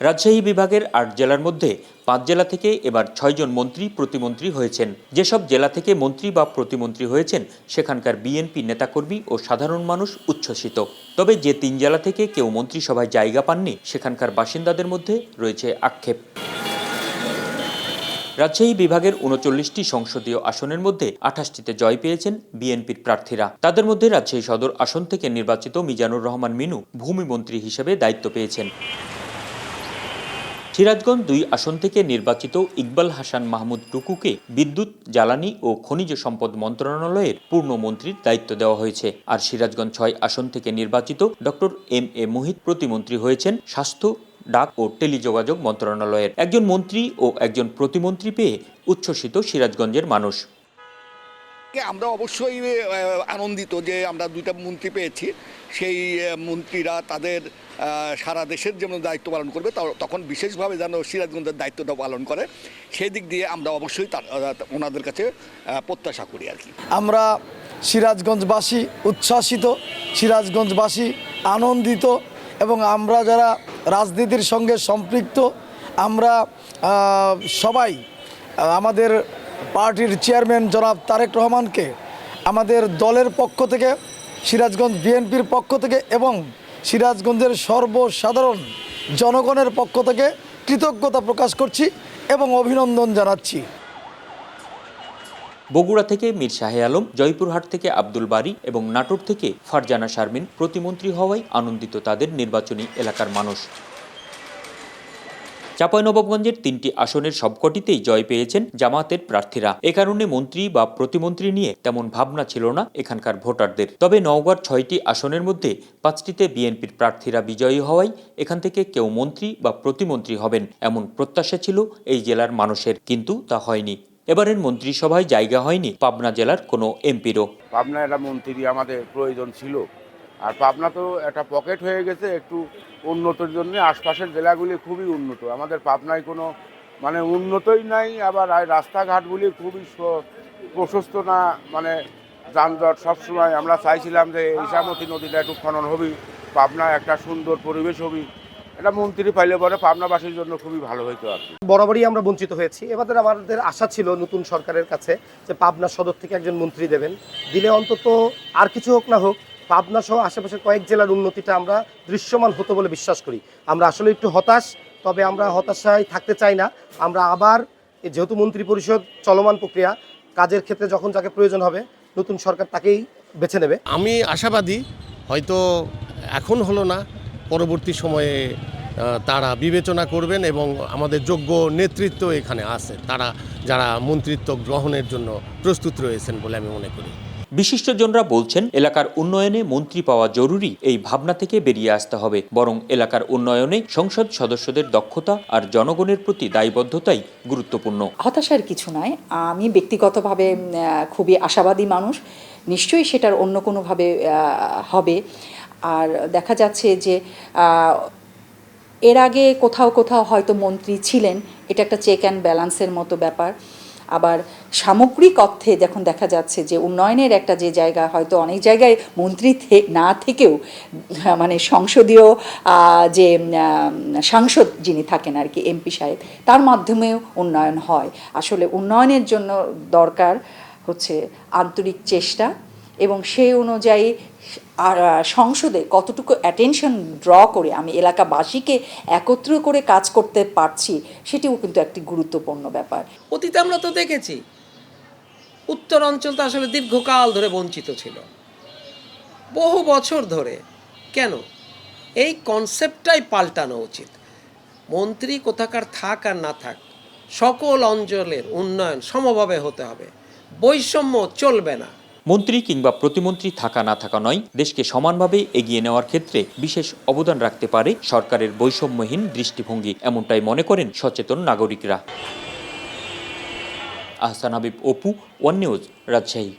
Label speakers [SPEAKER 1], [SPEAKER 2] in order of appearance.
[SPEAKER 1] রাজশাহী বিভাগের ৮ জেলার মধ্যে ৫ জেলা থেকে এবার ৬ জন মন্ত্রী প্রতিমন্ত্রী হয়েছেন। যেসব জেলা থেকে মন্ত্রী বা প্রতিমন্ত্রী হয়েছেন সেখানকার বিএনপি নেতাকর্মী ও সাধারণ মানুষ উচ্ছ্বসিত। তবে যে ৩ জেলা থেকে কেউ মন্ত্রিসভায় জায়গা পাননি সেখানকার বাসিন্দাদের মধ্যে রয়েছে আক্ষেপ। রাজশাহী বিভাগের ৩৯টি সংসদীয় আসনের মধ্যে ২৮টিতে জয় পেয়েছেন বিএনপির প্রার্থীরা। তাদের মধ্যে রাজশাহী সদর আসন থেকে নির্বাচিত মিজানুর রহমান মিনু ভূমিমন্ত্রী হিসেবে দায়িত্ব পেয়েছেন। সিরাজগঞ্জ ২ আসন থেকে নির্বাচিত ইকবাল হাসান মাহমুদ টুকুকে বিদ্যুৎ, জ্বালানি ও খনিজ সম্পদ মন্ত্রণালয়ের পূর্ণ মন্ত্রীর দায়িত্ব দেওয়া হয়েছে। আর সিরাজগঞ্জ ৬ আসন থেকে নির্বাচিত ডক্টর এম.এ. মুহিত প্রতিমন্ত্রী হয়েছেন স্বাস্থ্য, ডাক ও টেলিযোগাযোগ মন্ত্রণালয়ের। একজন মন্ত্রী ও একজন প্রতিমন্ত্রী পেয়ে উচ্ছ্বসিত সিরাজগঞ্জের মানুষ।
[SPEAKER 2] আমরা অবশ্যই আনন্দিত যে আমরা ২টা মন্ত্রী পেয়েছি। সেই মন্ত্রীরা তাদের সারা দেশের যেমন দায়িত্ব পালন করবে, তখন বিশেষভাবে যেন সিরাজগঞ্জের দায়িত্বটা পালন করে, সেই দিক দিয়ে আমরা অবশ্যই ওনাদের কাছে প্রত্যাশা করি আর কি।
[SPEAKER 3] আমরা সিরাজগঞ্জবাসী উচ্ছ্বাসিত, সিরাজগঞ্জবাসী আনন্দিত এবং আমরা যারা রাজনীতির সঙ্গে সম্পৃক্ত আমরা সবাই আমাদের পার্টির চেয়ারম্যান জনাব তারেক রহমানকে আমাদের দলের পক্ষ থেকে, সিরাজগঞ্জ বিএনপির পক্ষ থেকে এবং সিরাজগঞ্জের সর্বসাধারণ জনগণের পক্ষ থেকে কৃতজ্ঞতা প্রকাশ করছি এবং অভিনন্দন জানাচ্ছি।
[SPEAKER 1] বগুড়া থেকে মীর শাহে আলম, জয়পুরহাট থেকে আব্দুল বারী এবং নাটোর থেকে ফারজানা শারমিন প্রতিমন্ত্রী হওয়ায় আনন্দিত তাদের নির্বাচনী এলাকার মানুষ। চাঁপাইনবাবগঞ্জের ৩টি আসনের সবকটিতেই জয় পেয়েছেন জামায়াতের প্রার্থীরা। এ কারণে মন্ত্রী বা প্রতিমন্ত্রী নিয়ে তেমন ভাবনা ছিল না এখানকার ভোটারদের। তবে নওগাঁর ৬টি আসনের মধ্যে ৫টিতে বিএনপির প্রার্থীরা বিজয়ী হওয়ায় এখান থেকে কেউ মন্ত্রী বা প্রতিমন্ত্রী হবেন এমন প্রত্যাশা ছিল এই জেলার মানুষের, কিন্তু তা হয়নি। এবারের মন্ত্রিসভায় জায়গা হয়নি পাবনা জেলার কোনো এমপিরও।
[SPEAKER 4] পাবনা একটা মন্ত্রী আমাদের প্রয়োজন ছিল, আর পাবনা তো একটা পকেট হয়ে গেছে একটু উন্নতির জন্য। আশপাশের জেলাগুলি খুবই উন্নত, আমাদের পাবনায় কোনো উন্নতই নাই। আবার রাস্তাঘাটগুলি খুবই প্রশস্ত না, যানজট সবসময়। আমরা চাইছিলাম যে ইসামতি নদীটা একটু খনন হবি, পাবনা একটা সুন্দর পরিবেশ হবি। এটা মন্ত্রী পাইলে পরে পাবনাবাসীর জন্য খুবই ভালো হইতো আর কি।
[SPEAKER 5] বরাবরই আমরা বঞ্চিত হয়েছি। এবার আমাদের আশা ছিল নতুন সরকারের কাছে যে পাবনা সদর থেকে একজন মন্ত্রী দেবেন, দিলে অন্তত আর কিছু হোক না হোক পাবনা সহ আশেপাশের কয়েক জেলার উন্নতিটা আমরা দৃশ্যমান হতো বলে বিশ্বাস করি। আমরা আসলে একটু হতাশ, তবে আমরা হতাশায় থাকতে চাই না। আমরা আবার যেহেতু মন্ত্রী পরিষদ চলমান প্রক্রিয়া, কাজের ক্ষেত্রে যখন যাকে প্রয়োজন হবে নতুন সরকার তাকেই বেছে নেবে।
[SPEAKER 6] আমি আশাবাদী, হয়তো এখন হলো না, পরবর্তী সময়ে তারা বিবেচনা করবেন এবং আমাদের যোগ্য নেতৃত্ব এখানে আছে, তারা যারা মন্ত্রিত্ব গ্রহণের জন্য প্রস্তুত রয়েছেন বলে আমি মনে করি।
[SPEAKER 1] বিশিষ্টজনরা বলছেন এলাকার উন্নয়নে মন্ত্রী পাওয়া জরুরি, এই ভাবনা থেকে বেরিয়ে আসতে হবে। বরং এলাকার উন্নয়নে সংসদ সদস্যদের দক্ষতা আর জনগণের প্রতি দায়বদ্ধতাই গুরুত্বপূর্ণ।
[SPEAKER 7] হতাশার কিছু নয়, আমি ব্যক্তিগতভাবে খুবই আশাবাদী মানুষ। নিশ্চয়ই সেটার অন্য কোনোভাবে হবে। আর দেখা যাচ্ছে যে এর আগে কোথাও কোথাও হয়তো মন্ত্রী ছিলেন, এটা একটা চেক অ্যান্ড ব্যালেন্সের মতো ব্যাপার। আবার সামগ্রিক অর্থে যখন দেখা যাচ্ছে যে উন্নয়নের একটা যে জায়গা, হয়তো অনেক জায়গায় মন্ত্রী না থেকেও সংসদীয় যে সাংসদ যিনি থাকেন আর কি, এমপি সাহেব, তার মাধ্যমেও উন্নয়ন হয়। আসলে উন্নয়নের জন্য দরকার হচ্ছে আন্তরিক চেষ্টা, এবং সেই অনুযায়ী আর সংসদে কতটুকু অ্যাটেনশন ড্র করে আমি এলাকাবাসীকে একত্র করে কাজ করতে পারছি, সেটিও কিন্তু একটি গুরুত্বপূর্ণ ব্যাপার।
[SPEAKER 8] অতীতে আমরা তো দেখেছি উত্তর অঞ্চল তো আসলে দীর্ঘকাল ধরে বঞ্চিত ছিল, বহু বছর ধরে। কেন এই কনসেপ্টটাই পাল্টানো উচিত। মন্ত্রী কোথাকার থাক আর না থাক, সকল অঞ্চলের উন্নয়ন সমভাবে হতে হবে, বৈষম্য চলবে না।
[SPEAKER 1] মন্ত্রী কিংবা প্রতিমন্ত্রী থাকা না থাকা নয়, দেশকে সমানভাবে এগিয়ে নেওয়ার ক্ষেত্রে বিশেষ অবদান রাখতে পারে সরকারের বৈষম্যহীন দৃষ্টিভঙ্গি, এমনটাই মনে করেন সচেতন নাগরিকরা। Ahsan Habib, Apu, one news, Rajshahi.